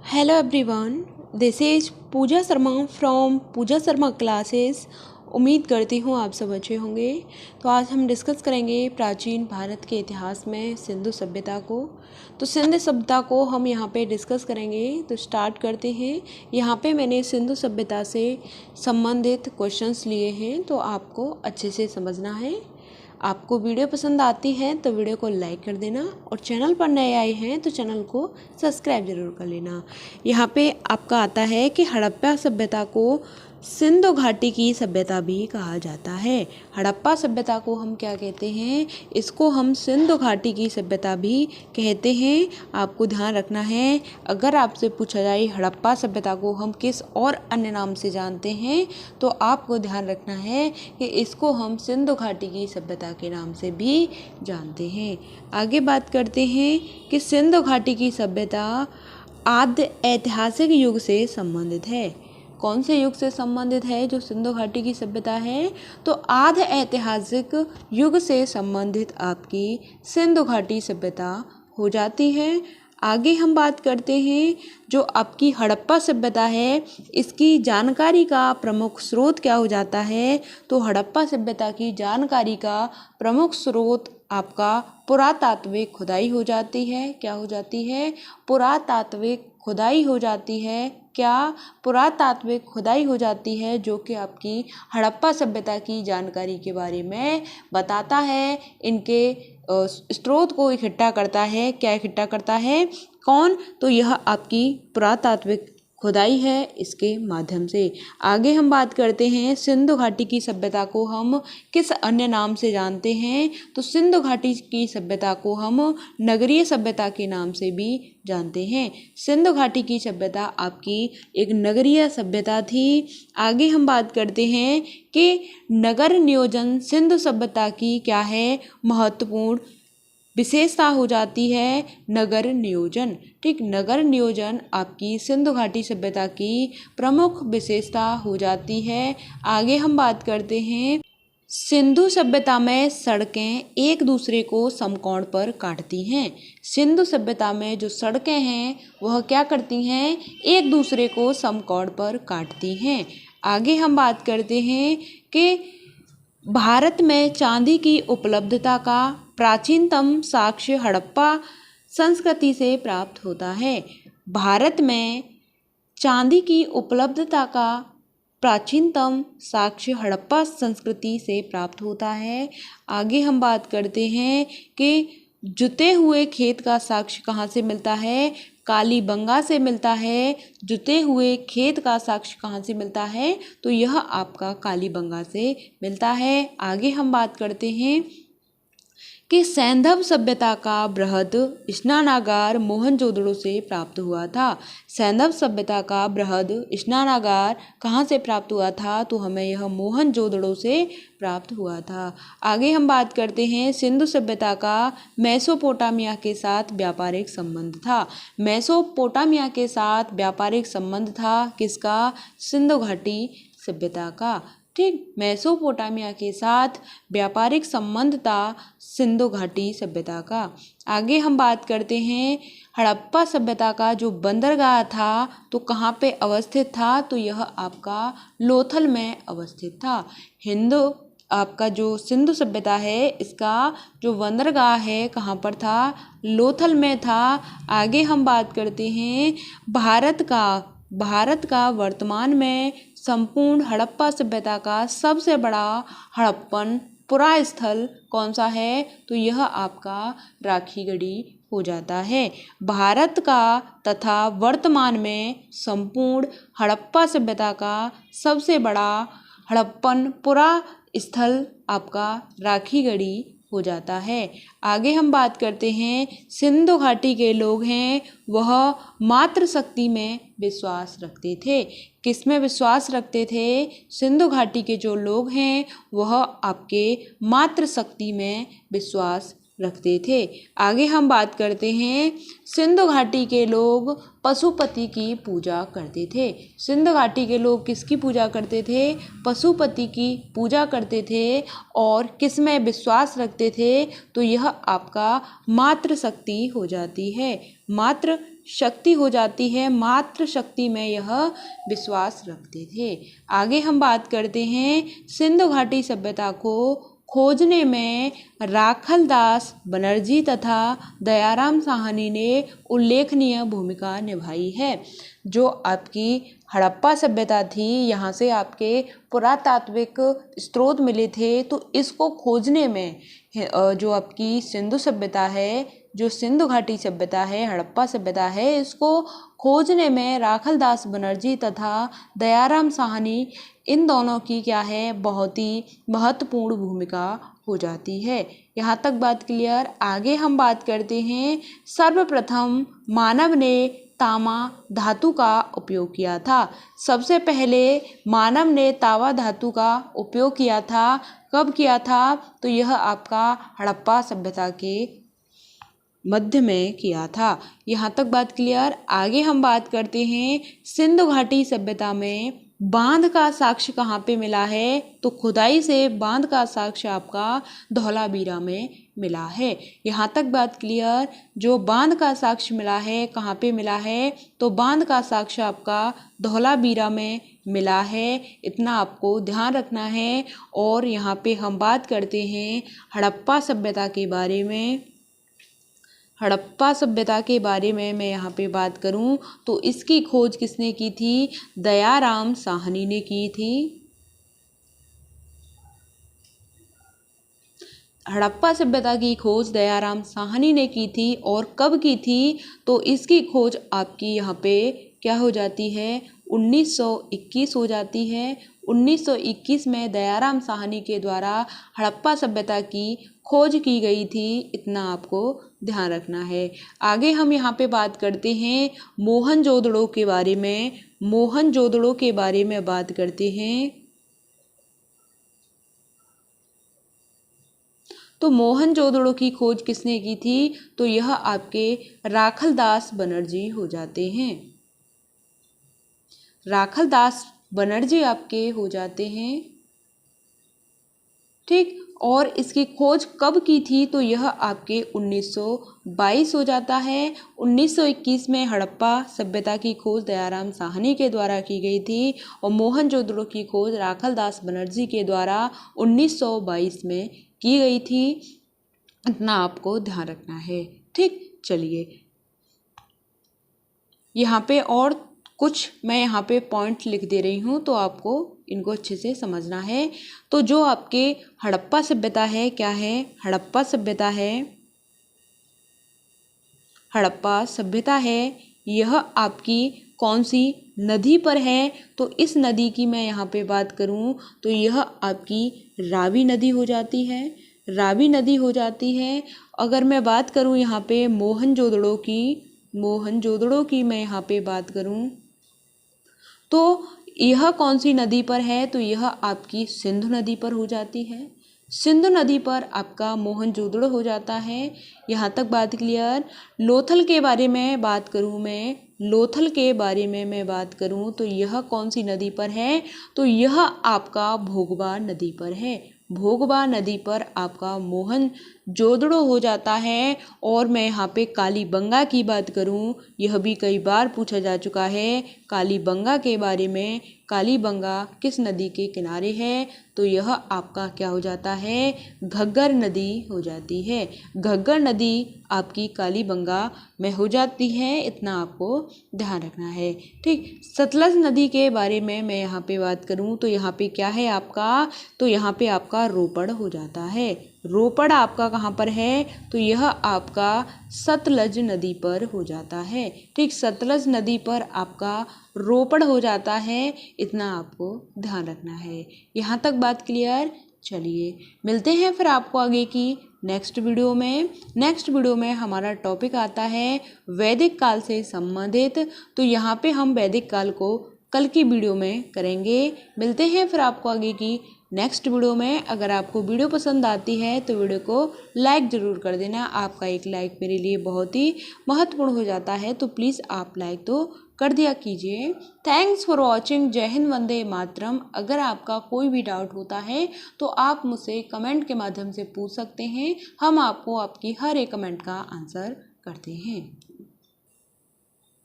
Hello everyone, this is Pooja Sharma from Pooja Sharma classes. उम्मीद करती हूँ आप सब अच्छे होंगे। तो आज हम डिस्कस करेंगे प्राचीन भारत के इतिहास में सिंधु सभ्यता को। तो सिंधु सभ्यता को हम यहाँ पे डिस्कस करेंगे। तो स्टार्ट करते हैं। यहाँ पे मैंने सिंधु सभ्यता से संबंधित क्वेश्चंस लिए हैं, तो आपको अच्छे से समझना है। आपको वीडियो पसंद आती है तो वीडियो को लाइक कर देना, और चैनल पर नए आए हैं तो चैनल को सब्सक्राइब जरूर कर लेना। यहाँ पे आपका आता है कि हड़प्पा सभ्यता को सिंधु घाटी की सभ्यता भी कहा जाता है। हड़प्पा सभ्यता को हम क्या कहते हैं? इसको हम सिंधु घाटी की सभ्यता भी कहते हैं। आपको ध्यान रखना है, अगर आपसे पूछा जाए हड़प्पा सभ्यता को हम किस और अन्य नाम से जानते हैं, तो आपको ध्यान रखना है कि इसको हम सिंधु घाटी की सभ्यता के नाम से भी जानते हैं। आगे बात करते हैं कि सिंधु घाटी की सभ्यता आद्य ऐतिहासिक युग से संबंधित है। कौन से युग से संबंधित है जो सिंधु घाटी की सभ्यता है? तो आद्य ऐतिहासिक युग से संबंधित आपकी सिंधु घाटी सभ्यता हो जाती है। आगे हम बात करते हैं जो आपकी हड़प्पा सभ्यता है, इसकी जानकारी का प्रमुख स्रोत क्या हो जाता है? तो हड़प्पा सभ्यता की जानकारी का प्रमुख स्रोत आपका पुरातात्विक खुदाई हो जाती है। क्या हो जाती है? पुरातात्विक खुदाई हो जाती है। क्या? पुरातात्विक खुदाई हो जाती है, जो कि आपकी हड़प्पा सभ्यता की जानकारी के बारे में बताता है। इनके स्रोत को इकट्ठा करता है। क्या इकट्ठा करता है? कौन? तो यह आपकी पुरातात्विक खुदाई है, इसके माध्यम से। आगे हम बात करते हैं सिंधु घाटी की सभ्यता को हम किस अन्य नाम से जानते हैं? तो सिंधु घाटी की सभ्यता को हम नगरीय सभ्यता के नाम से भी जानते हैं। सिंधु घाटी की सभ्यता आपकी एक नगरीय सभ्यता थी। आगे हम बात करते हैं कि नगर नियोजन सिंधु सभ्यता की क्या है? महत्वपूर्ण विशेषता हो जाती है नगर नियोजन। ठीक, नगर नियोजन आपकी सिंधु घाटी सभ्यता की प्रमुख विशेषता हो जाती है। आगे हम बात करते हैं सिंधु सभ्यता में सड़कें एक दूसरे को समकोण पर काटती हैं। सिंधु सभ्यता में जो सड़कें हैं वह क्या करती हैं? एक दूसरे को समकोण पर काटती हैं। आगे हम बात करते हैं कि भारत में चांदी की उपलब्धता का प्राचीनतम साक्ष्य हड़प्पा संस्कृति से प्राप्त होता है। भारत में चांदी की उपलब्धता का प्राचीनतम साक्ष्य हड़प्पा संस्कृति से प्राप्त होता है। आगे हम बात करते हैं कि जुते हुए खेत का साक्ष्य कहाँ से मिलता है? कालीबंगा से मिलता है। जुते हुए खेत का साक्ष्य कहाँ से मिलता है? तो यह आपका कालीबंगा से मिलता है। आगे हम बात करते हैं कि सैंधव सभ्यता का बृहद स्नानागार मोहनजोदड़ो से प्राप्त हुआ था। सैंधव सभ्यता का बृहद स्नानागार कहाँ से प्राप्त हुआ था? तो हमें यह मोहनजोदड़ो से प्राप्त हुआ था। आगे हम बात करते हैं सिंधु सभ्यता का मेसोपोटामिया के साथ व्यापारिक संबंध था। मेसोपोटामिया के साथ व्यापारिक संबंध था किसका? सिंधु घाटी सभ्यता का। ठीक, मेसोपोटामिया के साथ व्यापारिक संबंध था सिंधु घाटी सभ्यता का। आगे हम बात करते हैं हड़प्पा सभ्यता का जो बंदरगाह था, तो कहाँ पे अवस्थित था? तो यह आपका लोथल में अवस्थित था। आपका जो सिंधु सभ्यता है, इसका जो बंदरगाह है कहाँ पर था? लोथल में था। आगे हम बात करते हैं भारत का वर्तमान में संपूर्ण हड़प्पा सभ्यता का सबसे बड़ा हड़प्पन पुरा स्थल कौन सा है? तो यह आपका राखीगढ़ी हो जाता है। भारत का तथा वर्तमान में संपूर्ण हड़प्पा सभ्यता का सबसे बड़ा हड़प्पन पुरा स्थल आपका राखीगढ़ी हो जाता है। आगे हम बात करते हैं सिंधु घाटी के लोग हैं वह मातृशक्ति में विश्वास रखते थे। किस में विश्वास रखते थे? सिंधु घाटी के जो लोग हैं वह आपके मातृशक्ति में विश्वास रखते थे। आगे हम बात करते हैं सिंधु घाटी के लोग पशुपति की पूजा करते थे। सिंधु घाटी के लोग किसकी पूजा करते थे? पशुपति की पूजा करते थे। और किस में विश्वास रखते थे? तो यह आपका मातृशक्ति हो जाती है। मातृ शक्ति हो जाती है, मात्र शक्ति में यह विश्वास रखते थे। आगे हम बात करते हैं सिंधु घाटी सभ्यता को खोजने में राखल दास बनर्जी तथा दयाराम साहनी ने उल्लेखनीय भूमिका निभाई है। जो आपकी हड़प्पा सभ्यता थी, यहाँ से आपके पुरातात्विक स्रोत मिले थे, तो इसको खोजने में जो आपकी सिंधु सभ्यता है, जो सिंधु घाटी सभ्यता है, हड़प्पा सभ्यता है, इसको खोजने में राखल दास बनर्जी तथा दयाराम साहनी, इन दोनों की क्या है, बहुत ही महत्वपूर्ण भूमिका हो जाती है। यहाँ तक बात क्लियर। आगे हम बात करते हैं सर्वप्रथम मानव ने तामा धातु का उपयोग किया था। सबसे पहले मानव ने तावा धातु का उपयोग किया था। कब किया था? तो यह आपका हड़प्पा सभ्यता के मध्य में किया था। यहाँ तक बात क्लियर। आगे हम बात करते हैं सिंधु घाटी सभ्यता में बांध का साक्ष्य कहाँ पे मिला है? तो खुदाई से बांध का साक्ष्य आपका धौलावीरा में मिला है। यहाँ तक बात क्लियर। जो बांध का साक्ष्य मिला है, कहाँ पे मिला है? तो बांध का साक्ष्य आपका धौलावीरा में मिला है, इतना आपको ध्यान रखना है। और यहाँ पे हम बात करते हैं हड़प्पा सभ्यता के बारे में। हड़प्पा सभ्यता के बारे में मैं यहाँ पे बात करूँ तो इसकी खोज किसने की थी? दयाराम साहनी ने की थी। हड़प्पा सभ्यता की खोज दयाराम साहनी ने की थी। और कब की थी? तो इसकी खोज आपकी यहाँ पे क्या हो जाती है? 1921 हो जाती है। 1921 में दयाराम साहनी के द्वारा हड़प्पा सभ्यता की खोज की गई थी, इतना आपको ध्यान रखना है। आगे हम यहाँ पे बात करते हैं मोहनजोदड़ो के बारे में। मोहनजोदड़ो के बारे में बात करते हैं। तो मोहनजोदड़ो की खोज किसने की थी? तो यह आपके राखल दास बनर्जी हो जाते हैं। राखल दास बनर्जी आपके हो जाते हैं, ठीक। और इसकी खोज कब की थी? तो यह आपके 1922 हो जाता है। 1921 में हड़प्पा सभ्यता की खोज दयाराम साहनी के द्वारा की गई थी और मोहनजोदड़ो की खोज राखल दास बनर्जी के द्वारा 1922 में की गई थी, इतना आपको ध्यान रखना है, ठीक। चलिए यहाँ पे और कुछ मैं यहाँ पे पॉइंट लिख दे रही हूँ, तो आपको इनको अच्छे से समझना है। तो जो आपके हड़प्पा सभ्यता है, क्या है? हड़प्पा सभ्यता है, हड़प्पा सभ्यता है, यह आपकी कौन सी नदी पर है? तो इस नदी की मैं यहाँ पे बात करूँ तो यह आपकी रावी नदी हो जाती है। रावी नदी हो जाती है। अगर मैं बात करूँ यहाँ पे मोहनजोदड़ो की मैं यहाँ पे बात करूँ तो यह कौन सी नदी पर है? तो यह आपकी सिंधु नदी पर हो जाती है। सिंधु नदी पर आपका मोहनजोदड़ो हो जाता है। यहाँ तक बात क्लियर। लोथल के बारे में बात करूँ मैं बात करूँ तो यह कौन सी नदी पर है? तो यह आपका भोगवा नदी पर है। भोगवा नदी पर आपका मोहनजोदड़ो हो जाता है। और मैं यहाँ पे कालीबंगा की बात करूँ, यह भी कई बार पूछा जा चुका है कालीबंगा के बारे में। कालीबंगा किस नदी के किनारे है? तो यह आपका क्या हो जाता है? घग्गर नदी हो जाती है। घग्गर नदी आपकी कालीबंगा में हो जाती है, इतना आपको ध्यान रखना है, ठीक। सतलज नदी के बारे में मैं यहाँ पे बात करूँ तो यहाँ पे क्या है आपका? तो यहाँ पे आपका रोपड़ हो जाता है। रोपड़ आपका कहाँ पर है? तो यह आपका सतलज नदी पर हो जाता है, ठीक। सतलज नदी पर आपका रोपड़ हो जाता है, इतना आपको ध्यान रखना है। यहाँ तक बात क्लियर। चलिए मिलते हैं फिर आपको आगे की नेक्स्ट वीडियो में। नेक्स्ट वीडियो में हमारा टॉपिक आता है वैदिक काल से संबंधित। तो यहाँ पे हम वैदिक काल को कल की वीडियो में करेंगे। मिलते हैं फिर आपको आगे की नेक्स्ट वीडियो में। अगर आपको वीडियो पसंद आती है तो वीडियो को लाइक ज़रूर कर देना। आपका एक लाइक मेरे लिए बहुत ही महत्वपूर्ण हो जाता है, तो प्लीज़ आप लाइक तो कर दिया कीजिए। Thanks for watching. जय हिंद, वंदे मातरम। अगर आपका कोई भी डाउट होता है तो आप मुझसे कमेंट के माध्यम से पूछ सकते हैं। हम आपको आपकी हर एक कमेंट का आंसर करते हैं।